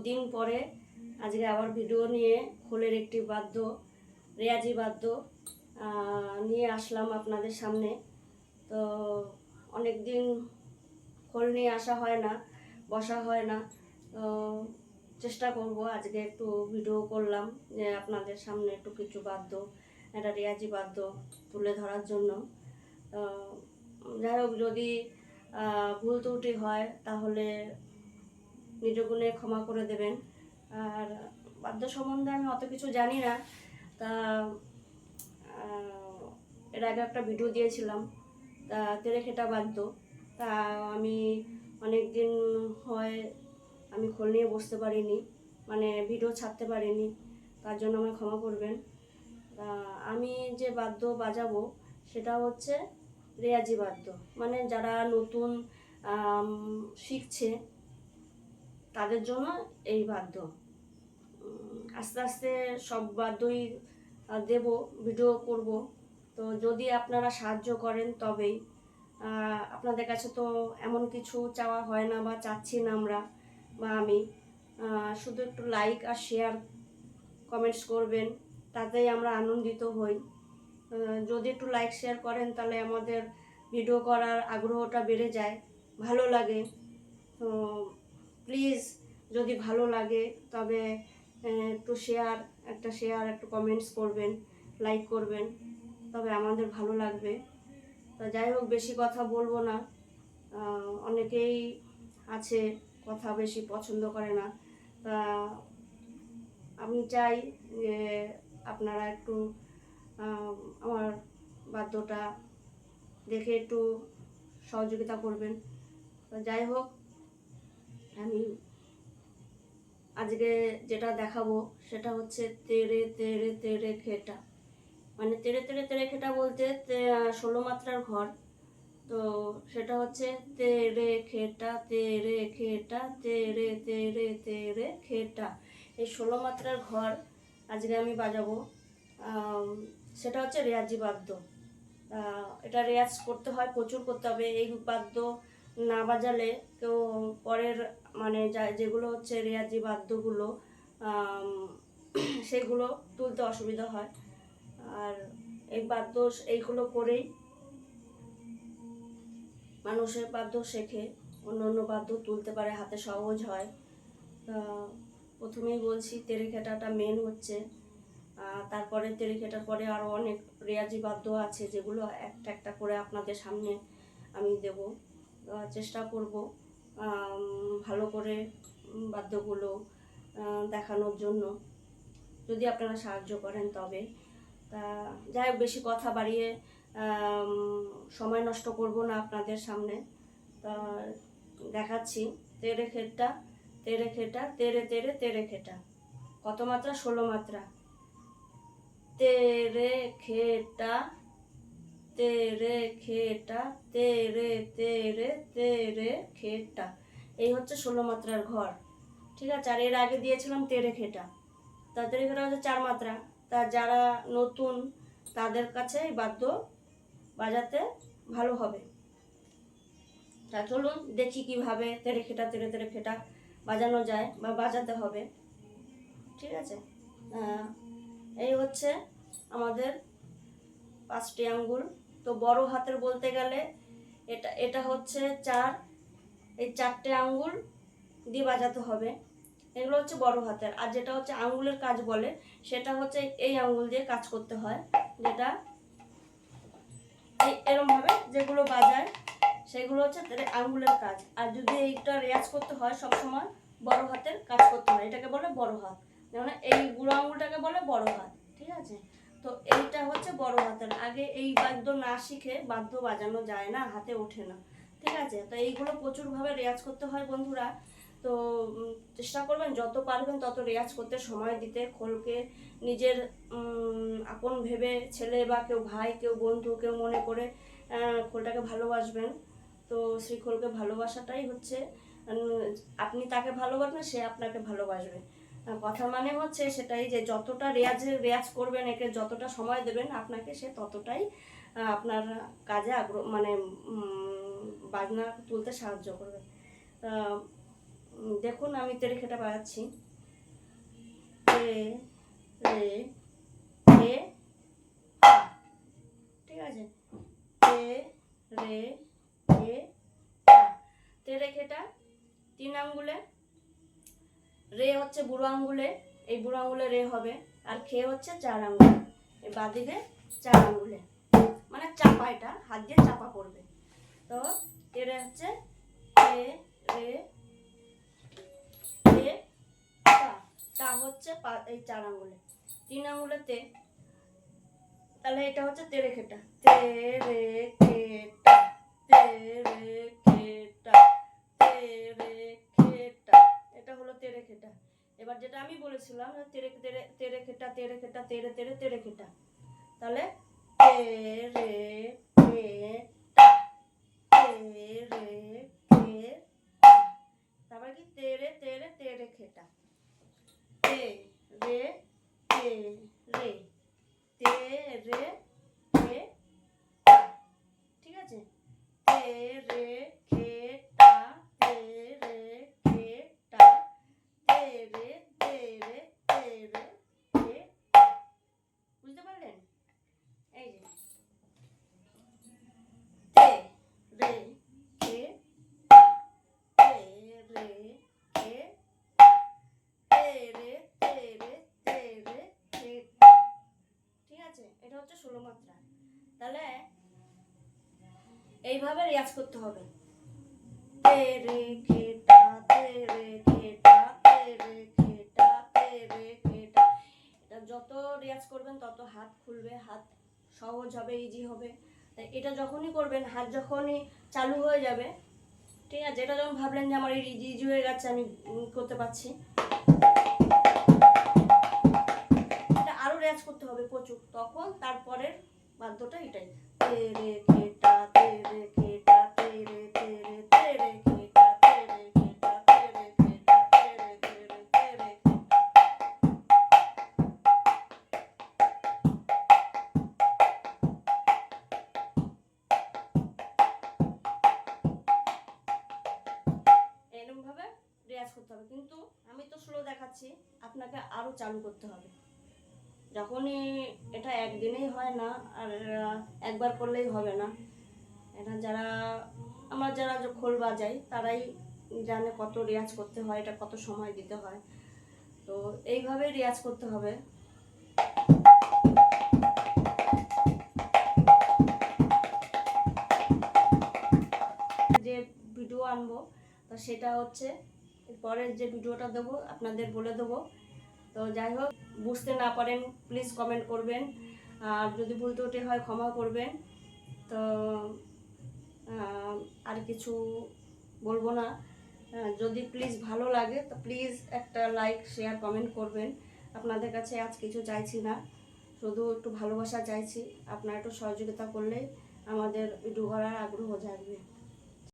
দিন পরে আজকে আবার ভিডিও নিয়ে খোলের একটি বাদ্য, রেয়াজি বাদ্য নিয়ে আসলাম আপনাদের সামনে। তো অনেক দিন খোল নিয়ে আসা হয় না, বসা হয় না। তো চেষ্টা করব আজকে একটু ভিডিও করলাম যে আপনাদের সামনে একটু কিছু বাদ্য, একটা রেয়াজি বাদ্য তুলে ধরার জন্য। যাই হোক, যদি ভুল ত্রুটি হয় তাহলে নিজ গুণে ক্ষমা করে দেবেন। আর বাদ্য সম্বন্ধে আমি অত কিছু জানি না, তা এর আগে একটা ভিডিও দিয়েছিলাম তা তেরেখেটা বাদ্য। তা আমি অনেক দিন হয় আমি খোল নিয়ে বসতে পারিনি, মানে ভিডিও ছাড়তে পারিনি, তার জন্য আমায় ক্ষমা করবেন। তা আমি যে বাদ্য বাজাবো সেটা হচ্ছে রেয়াজি বাদ্য, মানে যারা নতুন শিখছে তাদের জন্য এই বাদ্য। আস্তে আস্তে সব বাদ্যই দেব, ভিডিও করব। তো যদি আপনারা সাহায্য করেন তবেই। আপনাদের কাছে তো এমন কিছু চাওয়া হয় না বা চাচ্ছি না আমরা বা আমি, শুধু একটু লাইক আর শেয়ার কমেন্টস করবেন, তাতেই আমরা আনন্দিত হই। যদি একটু লাইক শেয়ার করেন তাহলে আমাদের ভিডিও করার আগ্রহটা বেড়ে যায়, ভালো লাগে। তো প্লিজ, যদি ভালো লাগে তবে একটু একটু কমেন্টস করবেন, লাইক করবেন, তবে আমাদের ভালো লাগবে। তা যাই হোক, বেশি কথা বলবো না। অনেকেই আছে কথা বেশি পছন্দ করে না। তা আমি চাই যে আপনারা একটু আমার বাদ্যটা দেখে একটু সহযোগিতা করবেন। তো যাই হোক, আমি আজকে যেটা দেখাবো সেটা হচ্ছে তেরে তেরে তেরে খেটা। মানে তেরে তেরে তেরে খেটা বলতে 16 মাত্রার ঘর। তো সেটা হচ্ছে তেরে খেটা তেরে খেটা তেরে তেরে তেরে খেটা, এই 16 মাত্রার ঘর আজকে আমি বাজাবো। সেটা হচ্ছে রেয়াজি বাদ্য। এটা রেয়াজ করতে হয়, প্রচুর করতে হবে। এই বাদ্য না বাজালে কেউ পরের, মানে যেগুলো হচ্ছে রেয়াজি বাদ্যগুলো সেগুলো তুলতে অসুবিধা হয়। আর এই বাদ্য এইগুলো করেই মানুষের বাদ্য শেখে, অন্য অন্য বাদ্য তুলতে পারে, হাতে সহজ হয়। তা প্রথমেই বলছি তেরেখেটাটা মেন হচ্ছে। তারপরে তেরেখেটার পরে আরও অনেক রেয়াজি বাদ্য আছে যেগুলো একটা একটা করে আপনাদের সামনে আমি দেব। চেষ্টা করব ভালো করে বাদ্যগুলো দেখানোর জন্য, যদি আপনারা সাহায্য করেন তবে। তা যাই হোক, বেশি কথা বাড়িয়ে সময় নষ্ট করব না আপনাদের সামনে। তা দেখাচ্ছি তেরে খেটা তেরে খেটা তেরে তেরে তেরে খেটা। কত মাত্রা? 16 মাত্রা। তেরে খেটা তেরে খেটা তেরে তেরে তেরে খেটা, এই হচ্ছে 16 মাত্রার ঘর। ঠিক আছে। আর এর আগে দিয়েছিলাম তেরে খেটা। তা তেরে খেটা হচ্ছে 4 মাত্রা। তা যারা নতুন তাদের কাছে এই বাদ্য বাজাতে ভালো হবে। তা চলুন দেখি কিভাবে তেরে খেটা তেরে তেরে খেটা বাজানো যায় বা বাজাতে হবে। ঠিক আছে। এই হচ্ছে আমাদের 5টি আঙ্গুল। তো বড় হাতের বলতে গেলে এটা এটা হচ্ছে 4, এই 4টে আঙ্গুল দিয়ে বাজাতে হবে। এগুলো হচ্ছে বড় হাতের। আর যেটা হচ্ছে আঙ্গুলের কাজ বলে সেটা হচ্ছে এই আঙ্গুল দিয়ে কাজ করতে হয়, যেটা এই এরমভাবে যেগুলো বাজায় সেগুলো হচ্ছে আঙ্গুলের কাজ। আর যদি এইটা রেয়াজ করতে হয় সবসময় বড় হাতের কাজ করতে হয়, এটাকে বলে বড় হাত। যেমন এই বুড়ো আঙ্গুলটাকে বলে বড় হাত। ঠিক আছে। তো এইটা হচ্ছে বড় হাতের। আগে এই বাদ্য না শিখে বাদ্য বাজানো যায় না, হাতে ওঠে না। ঠিক আছে। তো এইগুলো প্রচুরভাবে রেয়াজ করতে হয় বন্ধুরা। তো চেষ্টা করবেন যত পারবেন তত রেয়াজ করতে, সময় দিতে, খোলকে নিজের আপন ভেবে, ছেলে বা কেউ ভাই, কেউ বন্ধু, কেউ মনে করে খোলটাকে ভালোবাসবেন। তো সেই খোলকে ভালোবাসাটাই হচ্ছে, আপনি তাকে ভালোবাসবেন, সে আপনাকে ভালোবাসবে। কথা মানে হচ্ছে সেটাই যে যতটা রেয়াজ করবেন, একে যতটা সময় দেবেন আপনাকে, সে ততটাই আপনার কাজে আগ্রহ, মানে বাজনা তুলতে সাহায্য করবে। দেখুন আমি তেরে খেটা বাজাচ্ছি। তে রে খে টা, ঠিক আছে, তে রে খে টা। তেরে খেটা 3 আঙ্গুলে, রে হচ্ছে বুড়ো আঙ্গুলে, এই বুড়ো আঙ্গুলে রে হবে, আর খে হচ্ছে 4 আঙ্গুলে, এই বাঁদিকে 4 আঙ্গুলে, মানে চাপা, এটা হাত দিয়ে চাপা পড়বে। তো তেরে হচ্ছে তে রে খে টা, টা হচ্ছে এই 4 আঙ্গুলে, 3 আঙ্গুলেতে। তাহলে এটা হচ্ছে তেরে খেটা, তে রে খেটা, তে রে খেটা, তে রে খেটা, এটা হলো তেরে খেটা। এবার যেটা আমি বলেছিলাম তেরে তেরে তেরে খেটা, তেরে খেটা, তেরে তেরে তেরে খেটা, তাহলে তে রে খেটা, তে রে খেটা, তারপর কি তেরে তেরে তেরে খেটা, তে রে তে রে তে রে খে টা, ঠিক আছে, তে রে খে টা, তে রে খে টা, তে রে তে রে তে রে খে টা। বুঝতে পারলেন? এই যে তে রে খে টা, তে রে খে টা, তে রে তে রে তে রে খে টা, ঠিক আছে, এটা হচ্ছে 16 মাত্রা। তাহলে এইভাবে রেয়াজ করতে হবে, তে রে খেটা, তে রে খেটা, তে রে খেটা, তে রে খেটা। এটা যত রেয়াজ করবেন তত হাত খুলবে, হাত সহজ হবে, ইজি হবে। তাই এটা যখনই করবেন, হাত যখনই চালু হয়ে যাবে, ঠিক আছে, এটা যখন ভাবলেন যে আমার ইজি ইজি হয়ে গেছে, আমি করতে পারছি, এটা আরো রেয়াজ করতে হবে প্রচুর, তখন তারপরের বাদ্যটা এটাই, তে রে খেটা, তে রে খেটা, তে রে তে রে তে রে খেটা, তে রে খেটা, তে রে খেটা, তে রে তে রে তে রে খেটা। এরকম ভাবে রেয়াজ করতে হবে, কিন্তু আমি তো স্লো দেখাচ্ছি, আপনাকে আরো চালু করতে হবে। যখনই এটা একদিনেই হয় না, আর একবার করলেই হবে না। এটা যারা আমরা যারা খোল বাজাই তারাই জানে কত রেয়াজ করতে হয়, এটা কত সময় দিতে হয়। তো এইভাবে রেয়াজ করতে হবে। যে ভিডিও আনবো, তো সেটা হচ্ছে পরের যে ভিডিওটা দেবো আপনাদের বলে দেবো। তো যাই হোক, বুঝতে না পারেন প্লিজ কমেন্ট করবেন, আর যদি ভুল ত্রুটি হয় ক্ষমা করবেন। তো আর কিছু বলবো না। যদি প্লিজ ভালো লাগে তো প্লিজ একটা লাইক শেয়ার কমেন্ট করবেন। আপনাদের কাছে আজ কিছু চাইছি না, শুধু একটু ভালোবাসা চাইছি। আপনারা একটু সহযোগিতা করলেই আমাদের ভিডিও করার আগ্রহ জাগবে।